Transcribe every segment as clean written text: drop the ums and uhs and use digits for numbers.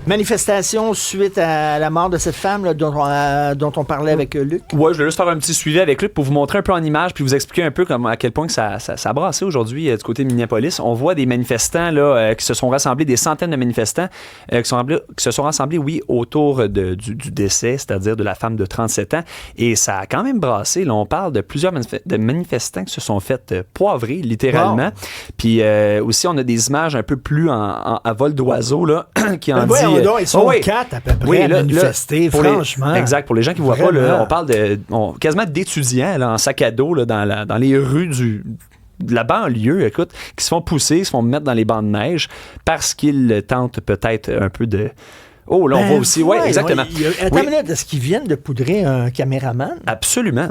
Manifestation suite à la mort de cette femme là, dont on parlait avec Luc. Ouais, je voulais juste faire un petit suivi avec Luc pour vous montrer un peu en image puis vous expliquer un peu à quel point que ça a brassé aujourd'hui du côté de Minneapolis. On voit des manifestants là, qui se sont rassemblés, des centaines de manifestants qui se sont rassemblés, oui, autour du décès, c'est-à-dire de la femme de 37 ans. Et ça a quand même brassé. Là, on parle de plusieurs manifestants qui se sont fait poivrer, littéralement. Wow. Puis aussi, on a des images un peu plus à vol d'oiseau là, qui en dit... ils sont 4 à peu près à manifester, franchement. Exact. Pour les gens qui ne voient pas, là, on parle quasiment d'étudiants là, en sac à dos là, dans les rues de la banlieue, écoute, qui se font pousser, se font mettre dans les bancs de neige parce qu'ils tentent peut-être un peu de... Oh, là, on voit aussi... Oui, exactement. Attends une minute, est-ce qu'ils viennent de poudrer un caméraman? Absolument.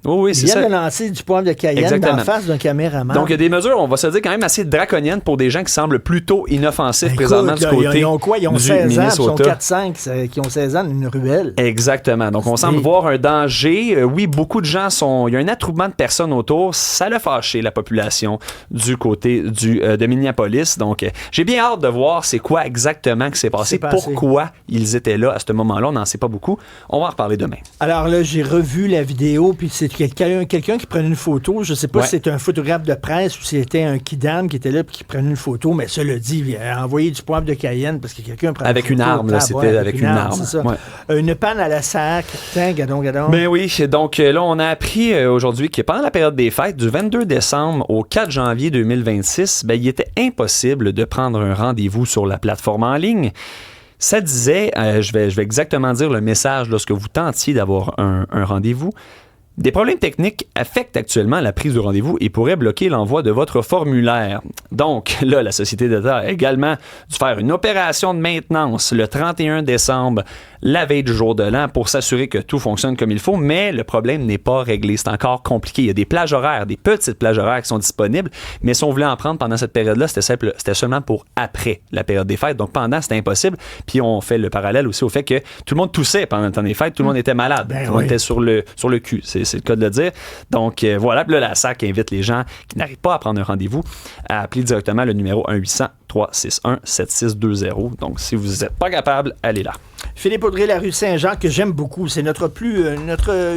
Oui, c'est ça. Ils viennent de lancer du poivre de Cayenne en face d'un caméraman. Donc, il y a des mesures, on va se dire, quand même assez draconiennes pour des gens qui semblent plutôt inoffensifs présentement du côté ils ont quoi? Ils ont 16 ans, ils sont 4-5 qui ont 16 ans d'une ruelle. Exactement. Donc, on semble voir un danger. Oui, beaucoup de gens il y a un attroupement de personnes autour. Ça l'a fâché la population du côté de Minneapolis. Donc, j'ai bien hâte de voir c'est quoi exactement qui s'est passé. Pourquoi ils étaient là à ce moment-là. On n'en sait pas beaucoup. On va en reparler demain. Alors là, j'ai revu la vidéo, puis c'est quelqu'un qui prenait une photo. Je sais pas si c'était un photographe de presse ou si c'était un kidam qui était là puis qui prenait une photo, mais cela dit, il a envoyé du poivre de Cayenne parce que quelqu'un prenait avec une arme, là, c'était avec une arme. C'est ça. Ouais. Une panne à la sac. Tiens, gadon. Ben oui, donc là, on a appris aujourd'hui que pendant la période des fêtes, du 22 décembre au 4 janvier 2026, ben, il était impossible de prendre un rendez-vous sur la plateforme en ligne. Ça disait, je vais exactement dire le message lorsque vous tentiez d'avoir un rendez-vous. Des problèmes techniques affectent actuellement la prise de rendez-vous et pourraient bloquer l'envoi de votre formulaire. Donc, là, la Société d'État a également dû faire une opération de maintenance le 31 décembre, la veille du jour de l'an, pour s'assurer que tout fonctionne comme il faut, mais le problème n'est pas réglé. C'est encore compliqué. Il y a des plages horaires, des petites plages horaires qui sont disponibles, mais si on voulait en prendre pendant cette période-là, c'était seulement pour après la période des fêtes. Donc, pendant, c'était impossible. Puis, on fait le parallèle aussi au fait que tout le monde toussait pendant le temps des fêtes, tout le monde était malade. Tout le monde était sur le cul. C'est le cas de le dire. Donc, voilà. Puis là, la SAC invite les gens qui n'arrivent pas à prendre un rendez-vous à appeler directement le numéro 1-800-361-7620. Donc, si vous n'êtes pas capable, allez là. Philippe Audrey, la rue Saint-Jean, que j'aime beaucoup. C'est notre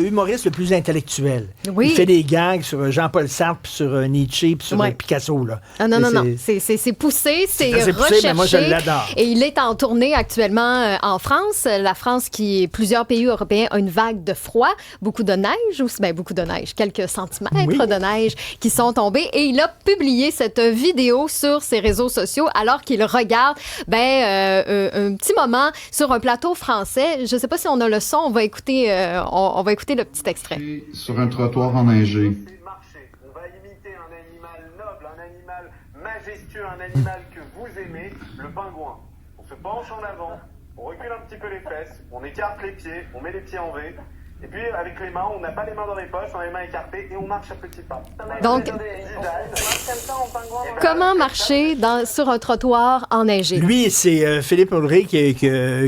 humoriste le plus intellectuel. Oui. Il fait des gags sur Jean-Paul Sartre, puis sur Nietzsche, puis sur Picasso. Là. Ah, non. C'est poussé, c'est recherché. Mais moi, je l'adore. Et il est en tournée actuellement en France. La France, plusieurs pays européens, a une vague de froid. Beaucoup de neige, quelques centimètres de neige qui sont tombés. Et il a publié cette vidéo sur ses réseaux sociaux alors qu'il regarde un petit moment sur un plateau français. Je ne sais pas si on a le son. On va écouter le petit extrait. Sur un trottoir enneigé. On va imiter un animal noble, un animal majestueux, un animal que vous aimez, le pingouin. On se penche en avant, on recule un petit peu les fesses, on écarte les pieds, on met les pieds en V. Et puis, avec les mains, on n'a pas les mains dans les poches, on a les mains écartées et on marche à petits pas. Donc, comment marcher sur un trottoir enneigé? Lui, c'est Philippe Audrey qui a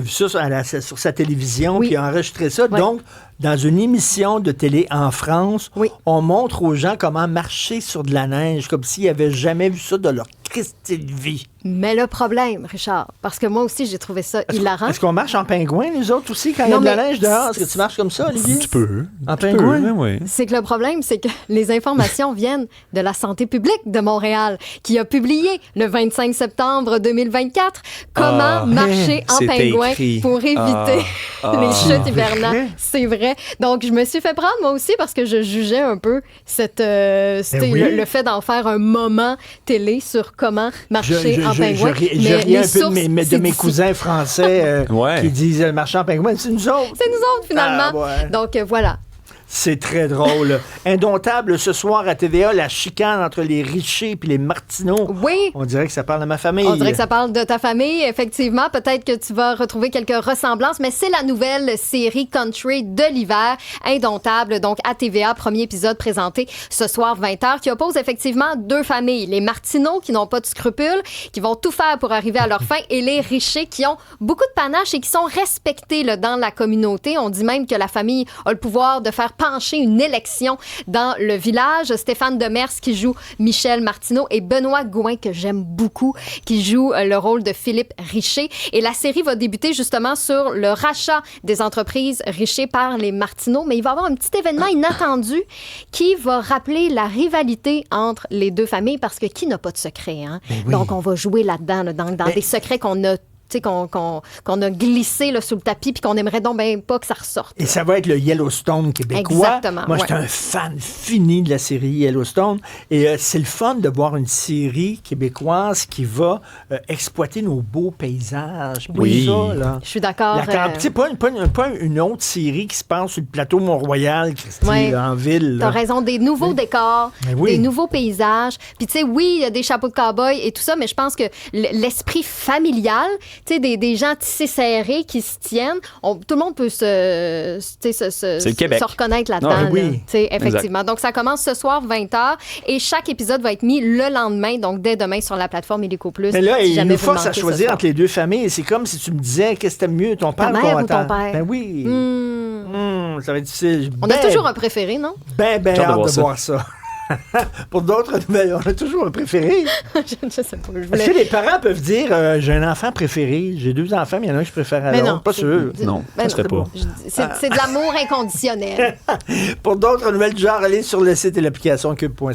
vu ça sur sa télévision, qui a enregistré ça. Oui. Donc, dans une émission de télé en France, on montre aux gens comment marcher sur de la neige, comme s'ils n'avaient jamais vu ça de leur Christie de vie. Mais le problème, Richard, parce que moi aussi, j'ai trouvé ça hilarant. Est-ce qu'on marche en pingouin, nous autres aussi, quand il y a de la neige dehors? Est-ce que tu marches comme ça, Olivier? Tu peux. En pingouin? Oui. C'est que le problème, c'est que les informations viennent de la santé publique de Montréal, qui a publié le 25 septembre 2024 comment marcher en pingouin pour éviter les chutes hivernales. C'est vrai. Donc, je me suis fait prendre, moi aussi, parce que je jugeais un peu le fait d'en faire un moment télé sur comment marcher en pingouin. Je ris un peu de mes cousins français qui disent marcher en pingouin. C'est nous autres. C'est nous autres, finalement. Donc, voilà. C'est très drôle. Indomptable, ce soir à TVA, la chicane entre les Richer et les Martineau. Oui. On dirait que ça parle de ma famille. On dirait que ça parle de ta famille, effectivement. Peut-être que tu vas retrouver quelques ressemblances, mais c'est la nouvelle série country de l'hiver, Indomptable, donc à TVA, premier épisode présenté ce soir 20h, qui oppose effectivement deux familles. Les Martineau, qui n'ont pas de scrupules, qui vont tout faire pour arriver à leur fin, et les Richer, qui ont beaucoup de panache et qui sont respectés là, dans la communauté. On dit même que la famille a le pouvoir de faire pencher une élection dans le village. Stéphane Demers qui joue Michel Martineau et Benoît Gouin, que j'aime beaucoup, qui joue le rôle de Philippe Richer. Et la série va débuter justement sur le rachat des entreprises Richer par les Martineau, mais il va y avoir un petit événement inattendu qui va rappeler la rivalité entre les deux familles, parce que qui n'a pas de secret, hein? Oui. Donc, on va jouer là-dedans, dans des secrets qu'on a qu'on a glissé là, sous le tapis puis qu'on aimerait donc bien pas que ça ressorte. Et ça va être le Yellowstone québécois. Exactement. Moi, j'étais un fan fini de la série Yellowstone. Et c'est le fun de voir une série québécoise qui va exploiter nos beaux paysages. Oui. Ça, là. Je suis d'accord. Pas une autre série qui se passe sur le plateau Mont-Royal, Christy, en ville. T'as raison, des nouveaux décors, des nouveaux paysages. Puis tu sais, oui, il y a des chapeaux de cow-boy et tout ça, mais je pense que l'esprit familial, tu sais, des gens tissés serrés qui se tiennent. Tout le monde peut se reconnaître là-dedans. Ah, oui. Effectivement. Donc, ça commence ce soir, 20h, et chaque épisode va être mis le lendemain, donc dès demain sur la plateforme Illico Plus. Mais là, il nous force à choisir entre les deux familles. C'est comme si tu me disais, qu'est-ce que t'aimes mieux, ton père ou ton père? Ben oui. Ça va être difficile. On a toujours un préféré, non? Hâte de voir ça. Pour d'autres nouvelles, on a toujours un préféré. je sais pas. Est-ce que les parents peuvent dire j'ai un enfant préféré, j'ai 2 enfants, mais il y en a un que je préfère à l'autre? Pas sûr. Non, ça serait pas. C'est de l'amour inconditionnel. Pour d'autres nouvelles du genre, allez sur le site et l'application cube.ca.